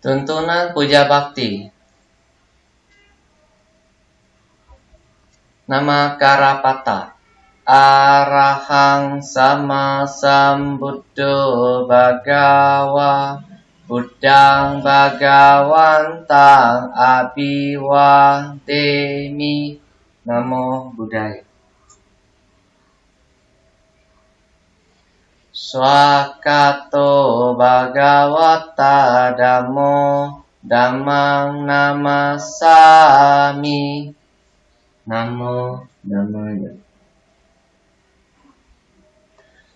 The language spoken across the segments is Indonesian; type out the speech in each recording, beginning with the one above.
Tuntunan puja bakti. Nama Karapata. Arahang sama sambuddho bhagawa Buddhang bhagawantang abhiwademi. Namo Buddhaya. Swakato bhagavata dhammo dhammang namasami. Namo Dhammaya.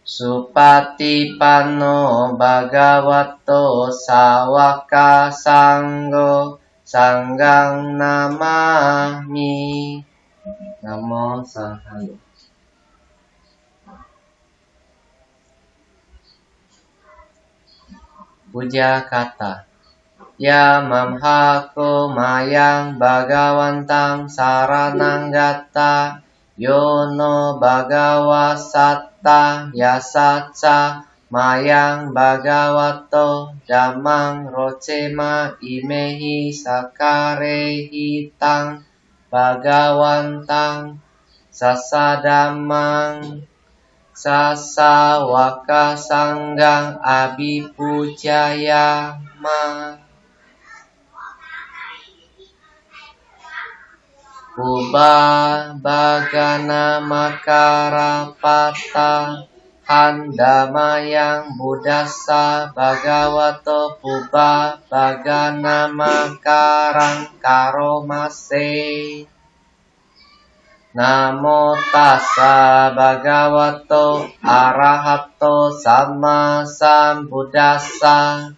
Supatipanno bhagavato sawaka sanggo sanghang namami. Namo Sanghaya. Puja kata. Ya mamhako mayang bhagawantang saranang gata yono bhagawa satta yasatsa mayang bhagavato dhammang rocema imehi sakarehi tang bhagawantang sasadamang sasawaka sanggang abhipujayama. Puba bagana makarapata handamayang buddhasa bhagavato puba bagana makarang karomase. Namo tassa bhagavato arahato sama sambuddhassa.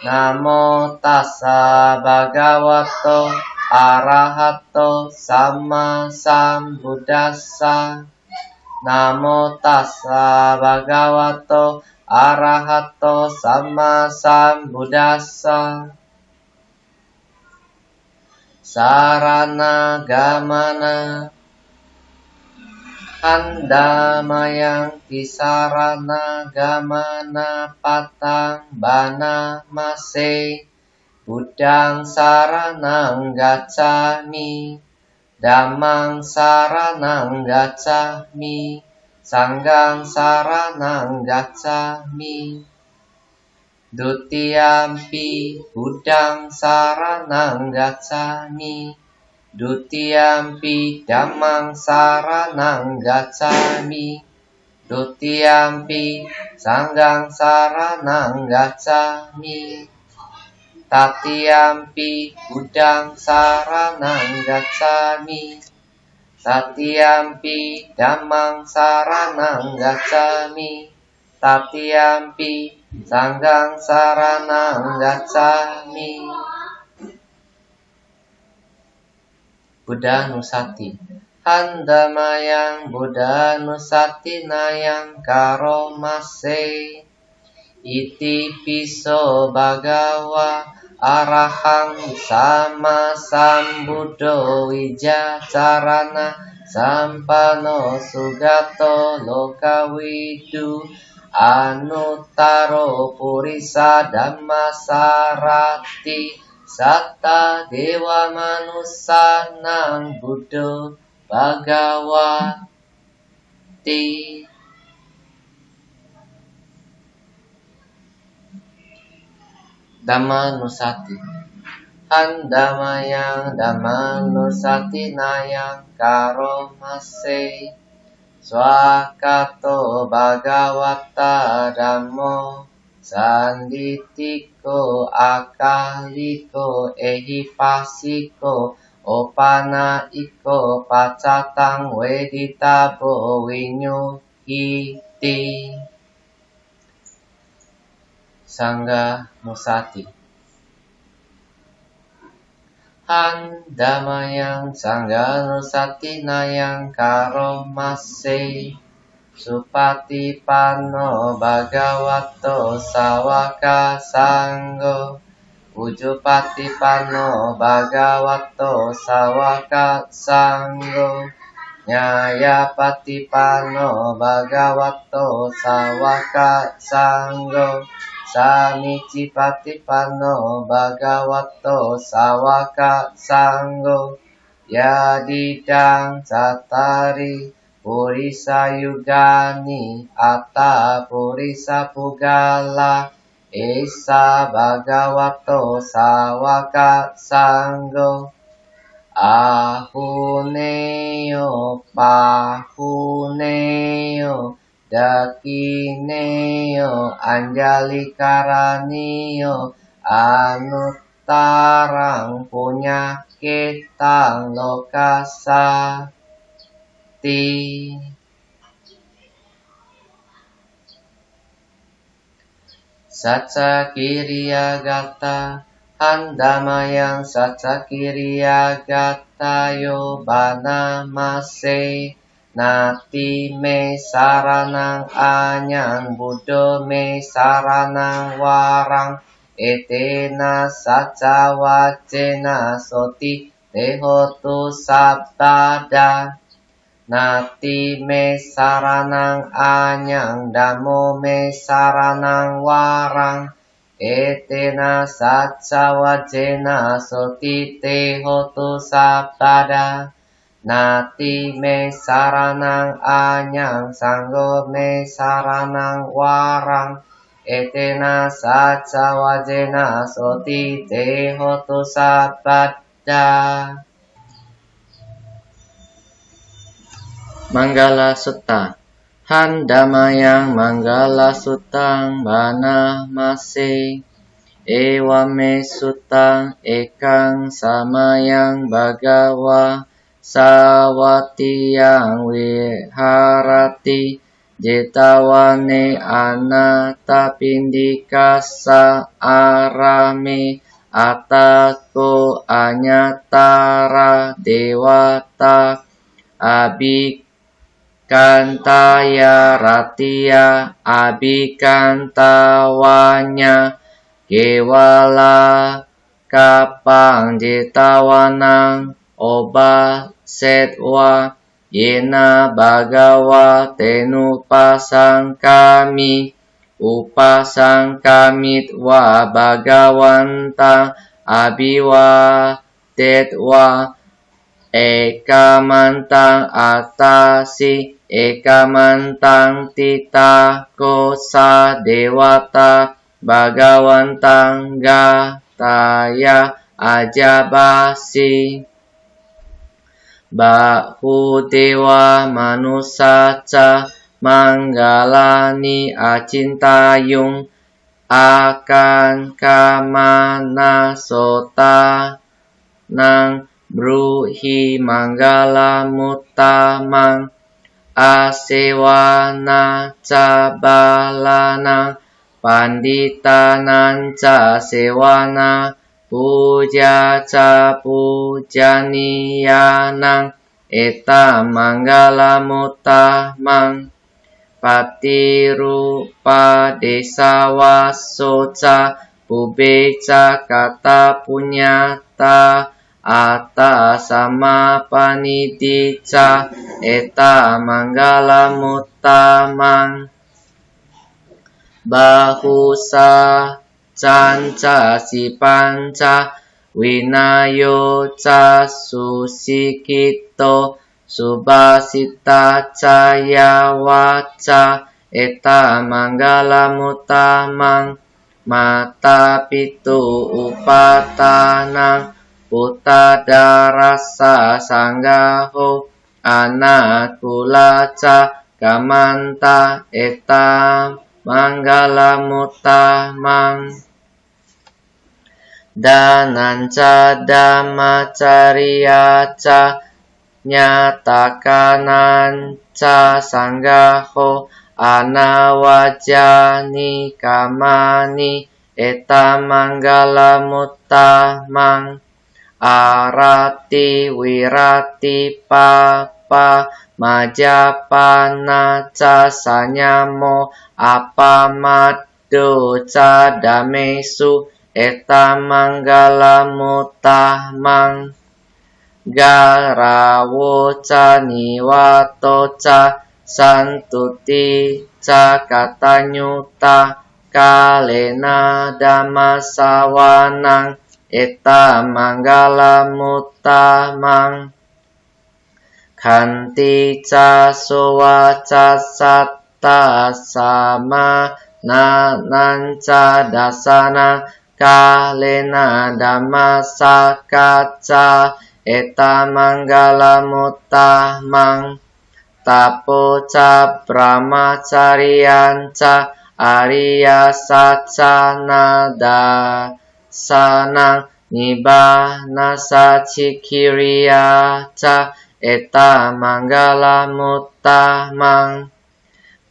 Namo tassa bhagavato arahato sama sambuddhassa. Namo tassa bhagavato arahato sama sambuddhassa. Sarana gamana handamayang tisarana gamana patang bana mase. Buddhang saranang gacchami, dhammang saranang gacchami, sanghang saranang gacchami. Dutiyampi buddhang saranang gacchami, dutiyampi dhammang saranang gacchami, dutiyampi sanghang saranang gacchami. Tatiyampi buddhang saranang gacchami, tatiyampi dhammang saranang gacchami, tatiyampi sanghang saranang gacchami. Buddha Nusati. Handamayang Buddha Nusati nayang karomase. Iti piso bhagawa arahang sama sambuddho wijacarana sampano sugato lokawidu anuttaro purisa dhammasarati satta dewa manusanang buddho bhagawati. Dhamma Nusati. Handamayang Dhamma Nusati nayang karomase. Swakato bhagavata dhammo sanditiko akaliko ehipasiko opanaiko pacatang weditabo winyukiti. Sangha Nusati. Handamayang Sangha Nusati nayang karomase. Supatipanno bhagavato sawaka sanggo. Ujupatipanno bhagavato sawaka sanggo. Nyayapatipanno bhagavato sawaka sanggo. Samicipatipanno Bhagavato Sawaka Sanggo Yadidang Cattari Purisa Yugani Atta Purisa Pugala Esa Bhagavato Sawaka Sanggo Ahuneyo Pahuneyo Dakineyo Anjali Karaniyo Anuttarang Punyakitang Lokasati Satsakiriyagata Handamayang Satsakiriyagatayo Banamase Nati me saranang anyang Buddho me saranang warang Etena sacawacena soti tehotu sabtada Nati me saranang anyang Dhammo me saranang warang Etena sacawacena soti tehotu sabtada Nati me saranang anyang Sanggo me saranang warang Etena sacawacena soti tehotu sabada. Manggala Sutta Handamayang Manggala Suttang Banamase Ewame Suttang Ekang Samayang Bhagawa Sawatiyang Viharati Jetawane Anatapindikasa Arame Atako Anyatara Dewata Abhikantaya Ratia Abhikantawanya Gewala Kapang Jetawanang Oba Setwa Yena Bhagawa Tenupasangkami Upasangkamitwa Bhagawanta Abiwa Tetwa Ekamantang atasi Ekamantang tita kosa dewata Bhagawantang gataya ajabasi Bahudewa manusaca manggalani acintayung akan kamana sota nang bruhi manggala mutamang asewana cabalana panditanang ca sewana puja ca pujaniyanang eta manggala mutamang patirupa desawasoca pubeca kata punyata Atta sama panitica eta manggala mutamang bahusa canca si panca winayo ca susikito subasita caya waca eta manggala mutamang mata pitu upatanang Uttadarasa sanggaho anakulaca kamanta eta manggala mutamang dananca dhammacariyaca nyatakananca sanggaho anawajani kamani eta manggala mutamang arati wirati papa majapana ca sanyamo apamaddo ca damesu eta manggala mutamang garawo ca niwato ca santuti ca katanyuta kalena dhammasawanang etammangalam uttamang kanti ca sowaca satta sama nananca dasana kalena dhammasakaca etammangalam uttamang tapo ca brahmacariyanca Arya sacanada sanang nibbana sacikiriya ca etammangalam uttamang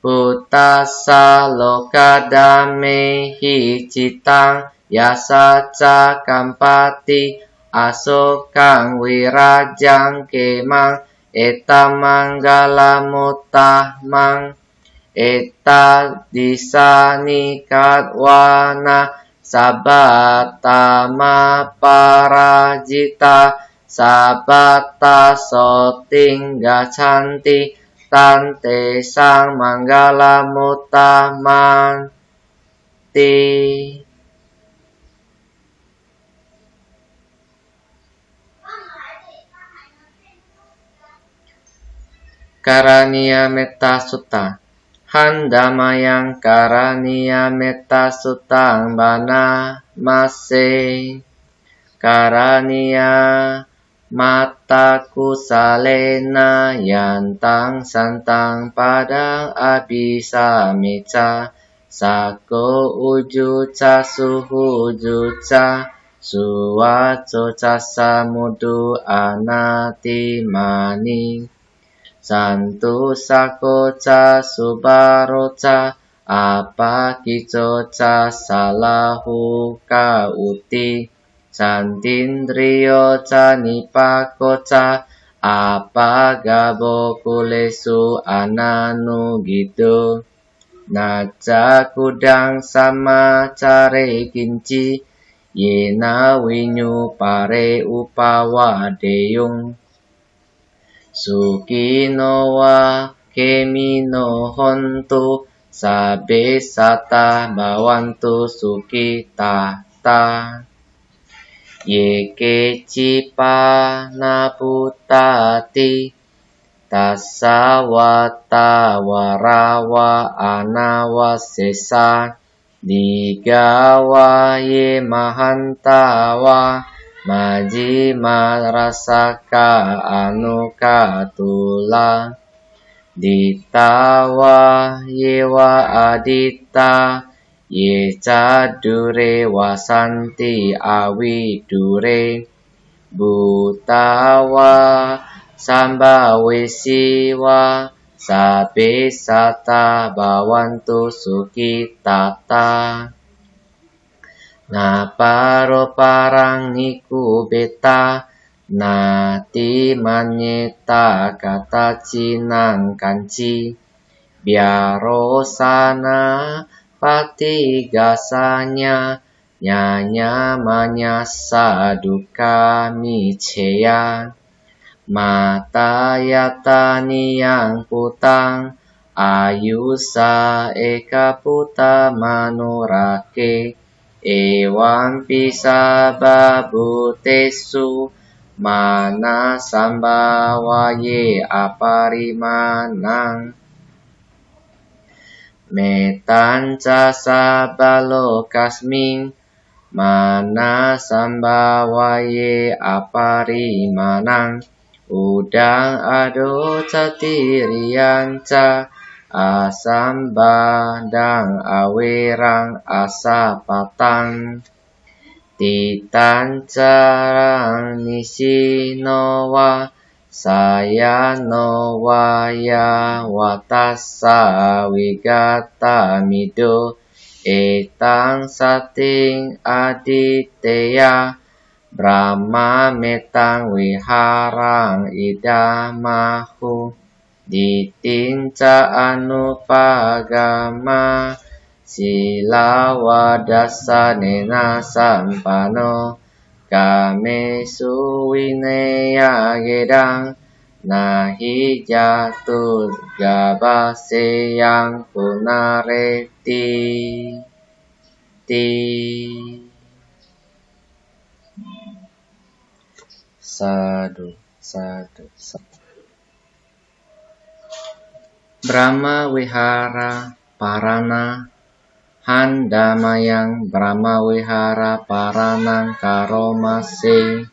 Buddhassa lokadamehi citang yasa ca kampati asokang wirajang kemang etammangalam uttamang eta disani katwana sabatama parajita sabata soting gacanti tante sang manggalam uttamati. Karaniya Metta Sutta Handamayang Karaniya Metta Suttang Bana Mase Karaniya Mata kusalena yantang santang padang abhisameca sako ujuca suhujuca suwaco casa mudu anatimani santu sakoca subaroca apa kicoca salahu kauti santindriyo ca nipakoca apa gabo kulesu ananu gitu naca kudang sama care kinci yena winyu pare upawa deyung Sukino wa kemino hontu sabe sata bawantu sukitata yeke cipa naputati tasawata warawa anawasesa digawa ye mahantawa Maji marasaka anukatula ditawa yewa adita ye cadure wasanti awi dure butawa sambawesiwa sabe sata bawantu sukitata Naparo parang niku beta nati manyeta kata cinang kanci biaro sana pati gasanya nyanya manyasa duka miceya mata yatani yang putang ayusa eka puta manurake Ewan pisa babutesu mana sambawaye aparimanang metanca sabalo kasming mana sambawaye aparimanang udang ado catirianca asam badang awerang asapatang titan carang nisinowa sayanowa ya watasa wigata mido etang sating aditeya Brahma metang wiharang idamahu ditinca anupagama silawadasanena sampano kame suwineya gedang nahi jatuh gabase yang punareti Santi. Sadu, sadu, sadu. Brahma Wihara Parana Handamayang Brahma Wihara Paranang Karomase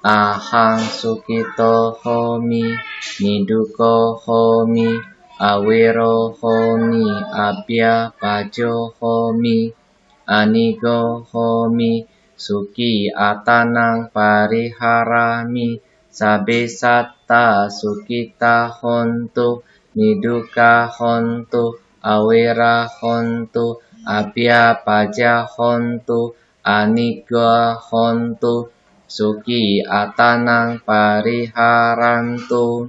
Ahang Sukito Homi Niduko Homi Awiro Homi Abya Pajo Homi Anigo Homi Suki Atanang Pariharami Sabe Satta Sukita Hontu Niduka Hontu Awira Hontu Abya Paja Hontu Anigo Hontu Suki Atanang Pariharantu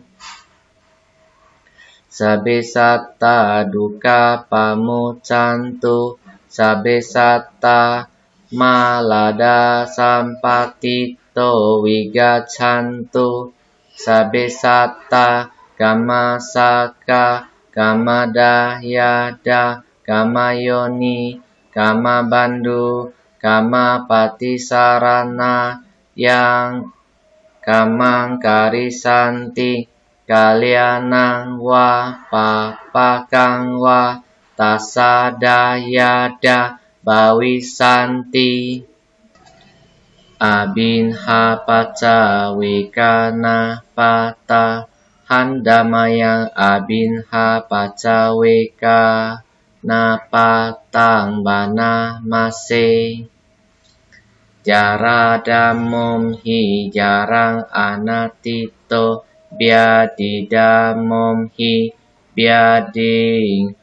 Sabe Satta Duka Pamucantu Sabe Satta Malada Sampatito Wigacantu Sabe Satta Kama Saka Kama Dahyada Kama Yoni Kama Bandu Kama Patisarana Yang Kamang Karisanti Kalianang Wa Papakang Wa Tasadayada Bawisanti Abinha Paca Wikana Pata Handamayang Abinha Paca Wikana Patang Bana Mase Jaradamom hi jarang anatito biadidamom hi biading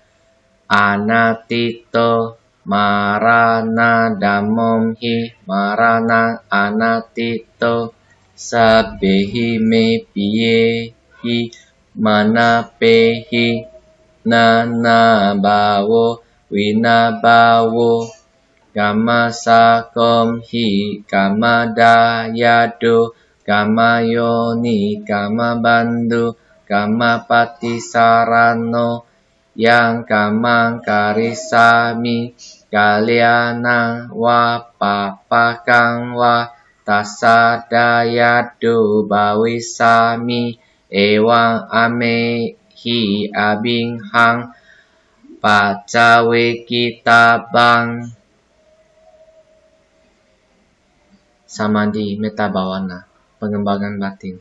anatito marana damom hi marana anatito sabehi me piye hi manapehi nana bawo winabawo Kama sakom hi kama dayado kama yoni kama bandu kama patisarano yang kamang karisami kalianang wa papakang wa tasadayado bawisami ewang ame hi abing hang pacawe kitabang Samadhi Metta Bhavana, pengembangan batin.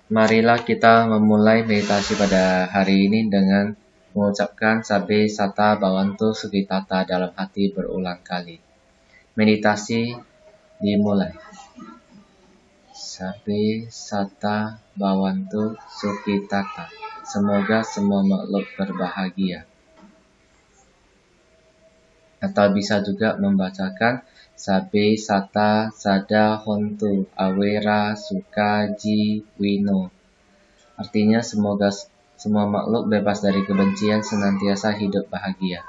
Marilah kita memulai meditasi pada hari ini dengan mengucapkan Sabe Satta Bhavantu Sukhitata dalam hati berulang kali. Meditasi dimulai. Sabe Satta Bhavantu Sukhitata. Semoga semua makhluk berbahagia. Atau bisa juga membacakan Sabe Satta Sada Hontu Awera Sukaji Wino. Artinya semoga semua makhluk bebas dari kebencian senantiasa hidup bahagia.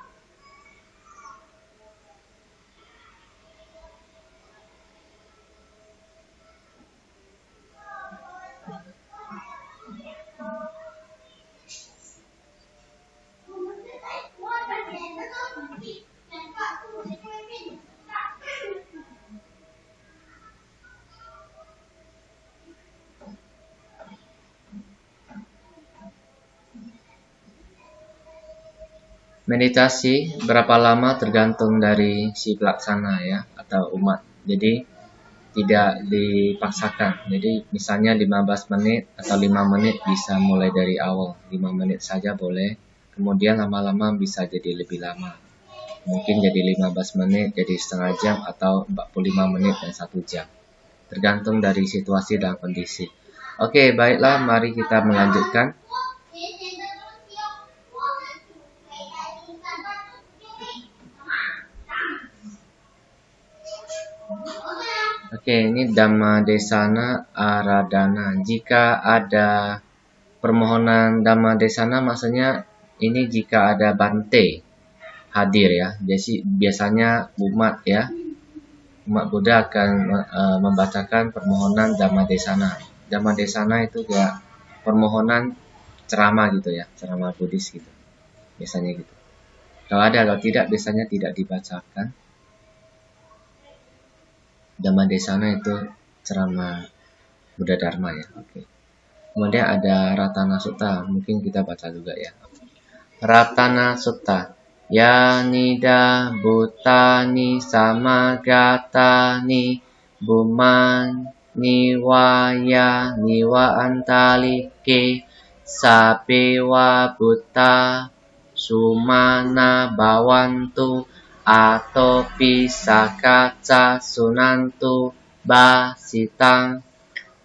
Meditasi berapa lama tergantung dari si pelaksana ya atau umat. Jadi tidak dipaksakan. Jadi misalnya 15 menit atau 5 menit bisa mulai dari awal. 5 menit saja boleh. Kemudian lama-lama bisa jadi lebih lama. Mungkin jadi 15 menit, jadi setengah jam atau 45 menit dan 1 jam. Tergantung dari situasi dan kondisi. Oke, baiklah mari kita melanjutkan. Oke, ini Dhamma Desana Aradhana. Jika ada permohonan Dhamma Desana, maksudnya ini jika ada Bante hadir ya. Jadi biasanya umat ya, umat Buddha akan membacakan permohonan Dhamma Desana. Dhamma Desana itu kayak permohonan ceramah gitu ya, ceramah Buddhis gitu. Biasanya gitu. Kalau ada, kalau tidak biasanya tidak dibacakan. Dhamma Desana itu ceramah Buddha Dharma ya. Oke. Kemudian ada Ratana Sutta, mungkin kita baca juga ya. Ratana Sutta. Ya nida bhutani samagatani buman niwaya niwa antalike sapewa buta sumana bawantu atau pisakaca sunantu basitang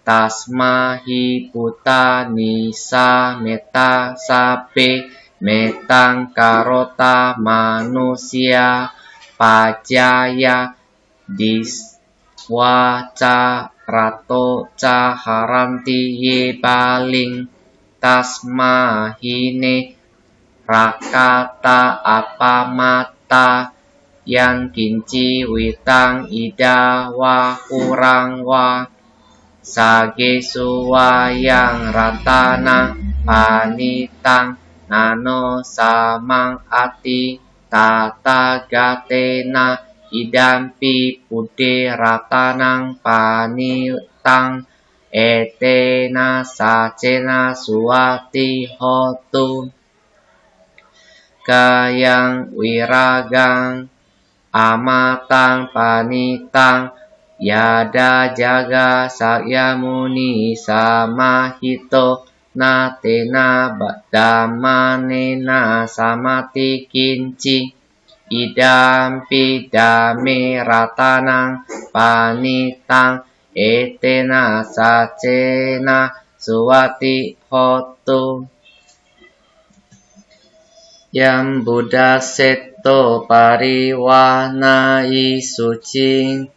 tasmahi puta nisa meta sape metang karota manusia pajaya diswaca rato caharanti ye baling tasmahine rakata apamata yang kinci witang ida wa kurang wa sage suwayang ratana panitang nano samang ati tata gatena idampi pude ratanang panitang etena sacena suwati hotu kayang wiragang amatang panitang yada jaga sakyamuni samahito natena damanena samati kinci idampi dame ratanang panitang etena sacena suwati hotu yang Buddha seto pariwanai sucing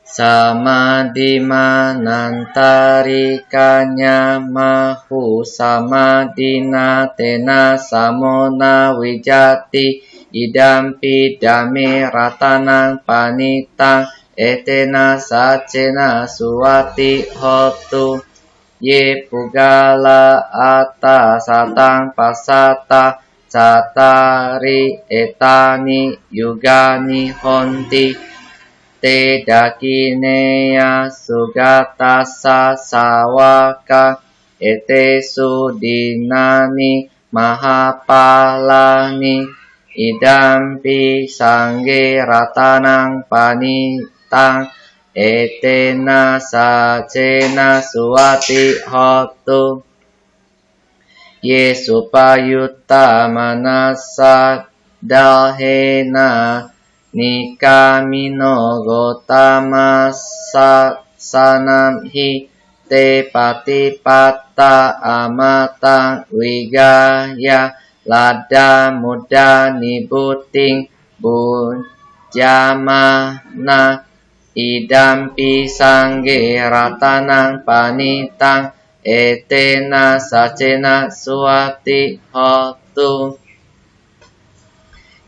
samadhimanantarikanya mahu samadhina tena samona wijati idampi dame ratanang panitang etena sacena suwati hotu ye pugala ata satang pasata satari etani yugani honti te dakineya sugatasa sawaka ete sudinani mahapalani idampi sangge ratanang panitang etena sacena suwati hotu ye supayutta manasa dalhena nikamino gotama sasanamhi te patipata amatang wigaya lada muda nibuting bujamana idampi sangge ratanang panitang etena sacena suwati hotu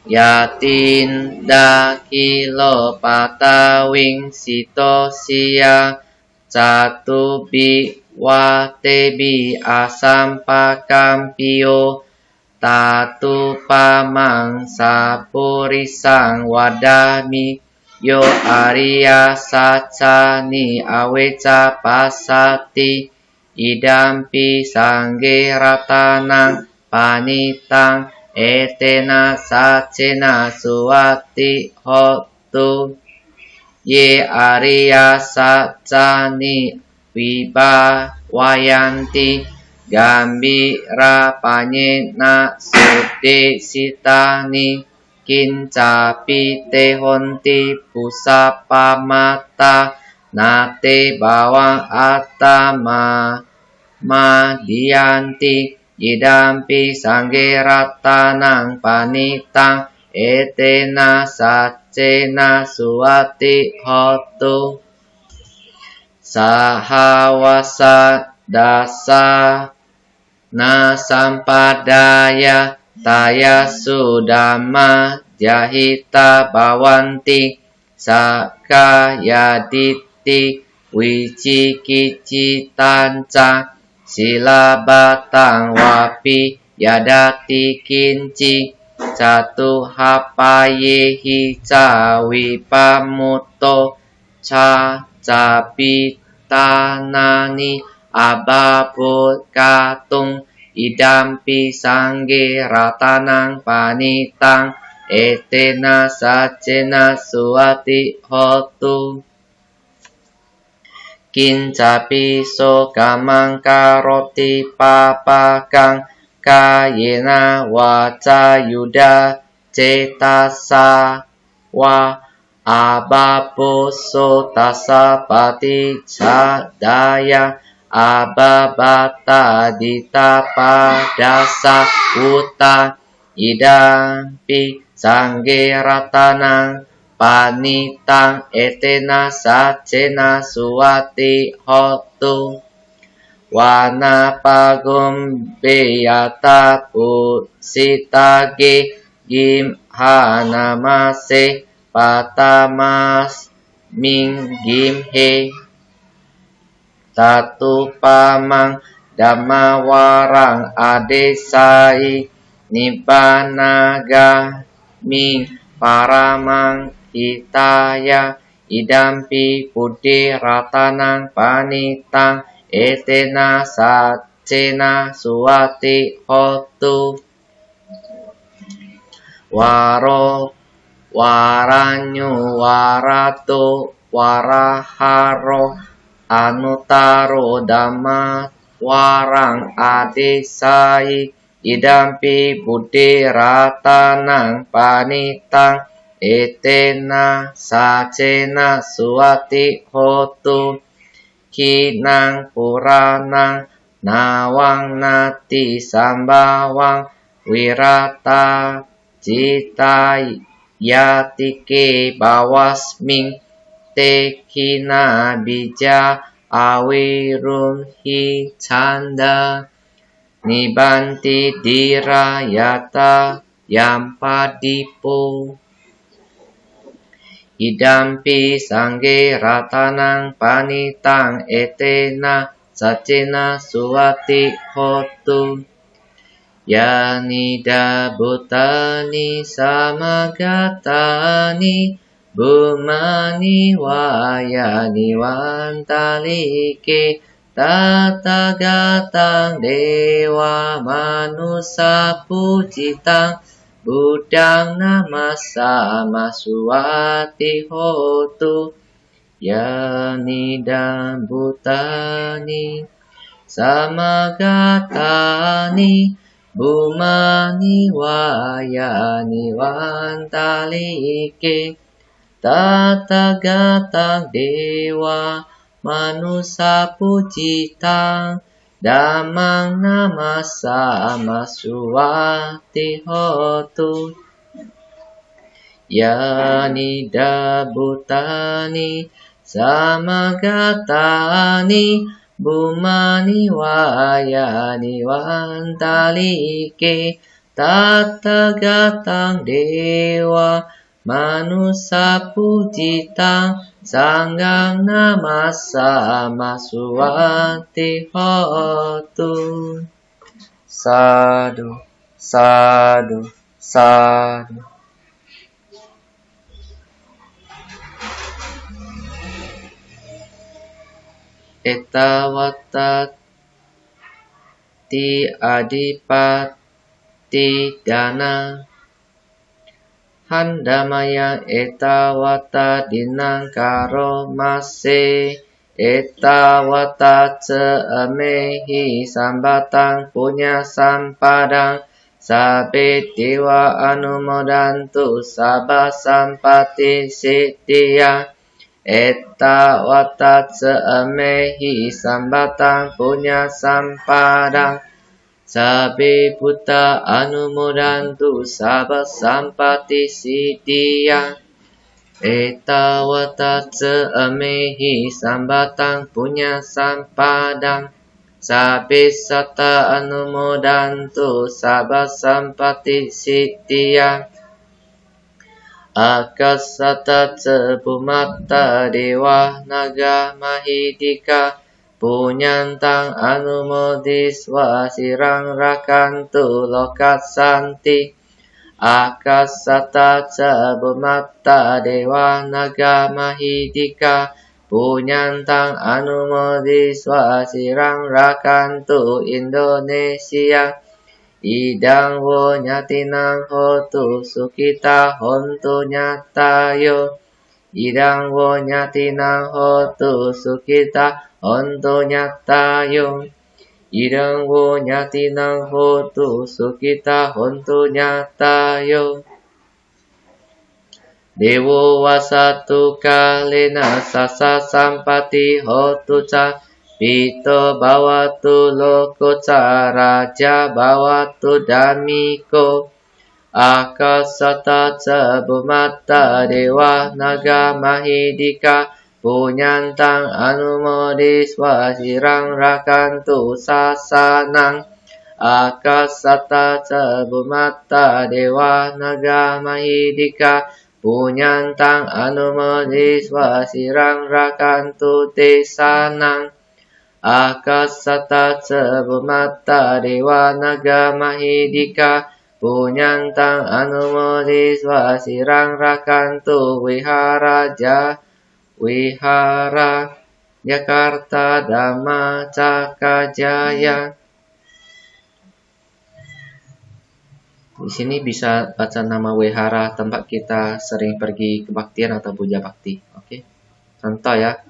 yatin dakilo patawing sito sia catubi watebi asampakampio tatu pamang sapurisang wadami yo arya sacani aweca pasati idampi sangge ratanang panitang etena sacena suwati hotu ye arya sacani wibawayanti gambira panyena sude sitani kincapi tehonti pusapamata nate bawang atama madianti idampi sangge ratanang panitang etena sacena suwati hotu sahawasa dasa na sampadaya taya sudama jahita bawanti sakayaditi wicikicitanca sila batang wapi yadati kinci Jatuh hapayehi cawi pamuto capitanani ababut katung idampi sangge ratanang panitang etena sacena suati hotu kincapi so kamang karoti papakang kayena waca yuda cetasa wa abaposo tasa pati cadaya ababata ditapadasa uta idampi sangge ratanang panitang etena sacena suati hotu wana pagum beyata pusitage gim hanamase patamas ming gim he tatu pamang damawarang adesai nibanaga ming paramang hitaya idampi pudi ratanang panitang etena sacena suati hotu waro waranyu warato waraharo anutaro dhamma warang adesai idampi budi ratanang panitang etena sacena suati hotu kinang puranang nawang nati sambawang wirata cita yatike bawasming tekina bija awirun hi canda nibanti dirayata yampadipo idampi sangge ratanang panitang etena sacena suati hotu yanida butani samagatani bumani wayani wantalike tatagatang dewa manusa pujitang budang namasa masuati hotu yanida butani samagatani bumani wayani wantalike tatagatang dewa manusa pujitang damang namasa masuati hotu yanida butani samagatani bumani wayani wantalike tatagatang dewa manusa pujitang sanggang namasa masuati hotu sadu sadu sadu. Etawata ti adipati dana handamaya etawata dinang karo mase etawata cemehi sambatang punya sampadang sabe dewa anumodantu sabah sampati siddhya etawata cemehi sambatang punya sampadang sabe buta anumodantu sabah sampati siddhya etawata cemehi sambatang punya sampadang sabe sata anumodantu sabah sampati siddhya akasata cebumata dewa naga mahidika punyantang anumodiswa sirang rakantu lokat santi Akasata ca Bhumatta Dewa Naga Mahidika Punyantang Anumodiswa Sirang Rakantu Indonesia Idang wo nyatinang hotu sukita hontu nyatayo Idang wo nyatinang hotu sukita hontu nyatayo Idang wo nyatinang hotu sukita hontu nyatayo Dewo wasatu kalena sasa sampati hotu ca Pito bawatu loko ca raja bawatu damiko Akasata ca Bhumatta Dewa Naga Mahidika Punyantang Anumodiswa Sirang Rakantu Sasanang Akasata ca Bhumatta Dewa Naga Mahidika Punyantang Anumodiswa Sirang Rakantu Tesanang Akasata ca Bhumatta Dewa Naga Mahidika Punyantang Anumodiswa Sirang Rakantu Wihara Jakarta Dhamma Cakajaya. Di sini bisa baca nama wihara tempat kita sering pergi kebaktian atau puja bakti. Oke. Contoh ya.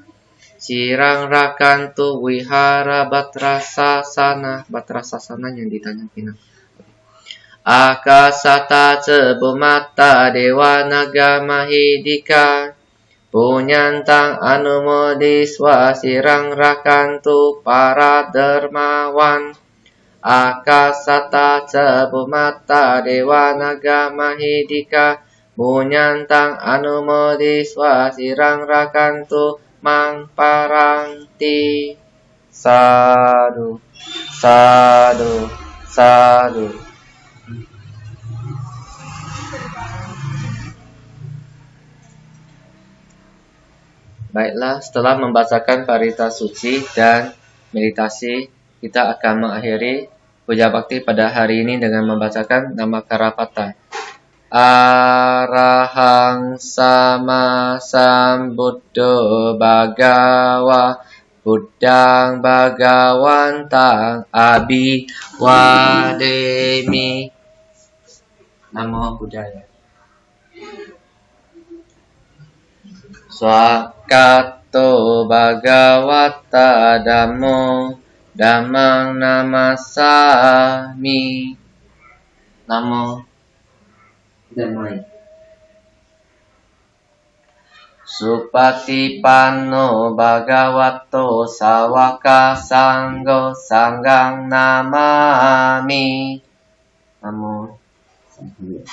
Sirang Rakantu Wihara Batrasasana. Batrasasana yang ditanya Pinang. Akasata ca Bhumatta Dewa Naga Mahidika Punyantang Anumodiswa Sirang Rakantu para dermawan Akasata ca Bhumatta Dewa Naga Mahidika Punyantang Anumodiswa Sirang Rakantu Mang Paranti. Sadu, sadu, sadu. Baiklah, setelah membacakan parita suci dan meditasi, kita akan mengakhiri puja bakti pada hari ini dengan membacakan nama Karapata. Arahang sama sambuddho bhagawa buddhang bhagawantang abhiwademi. Namo Buddhaya. Swakato bhagavata dhammo dhammang namasami. Namo Damai. Supatipanno bhagavato sawaka sanggo sanggang namami. Namo Sambuddhaya.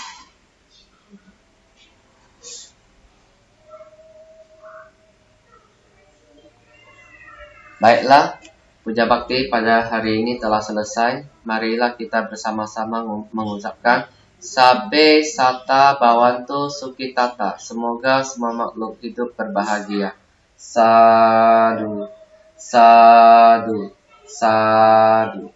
Baiklah, puja bakti pada hari ini telah selesai. Marilah kita bersama-sama mengucapkan Sabbe Satta Bhavantu Sukhitata. Semoga semua makhluk hidup berbahagia. Sadu, sadu, sadu.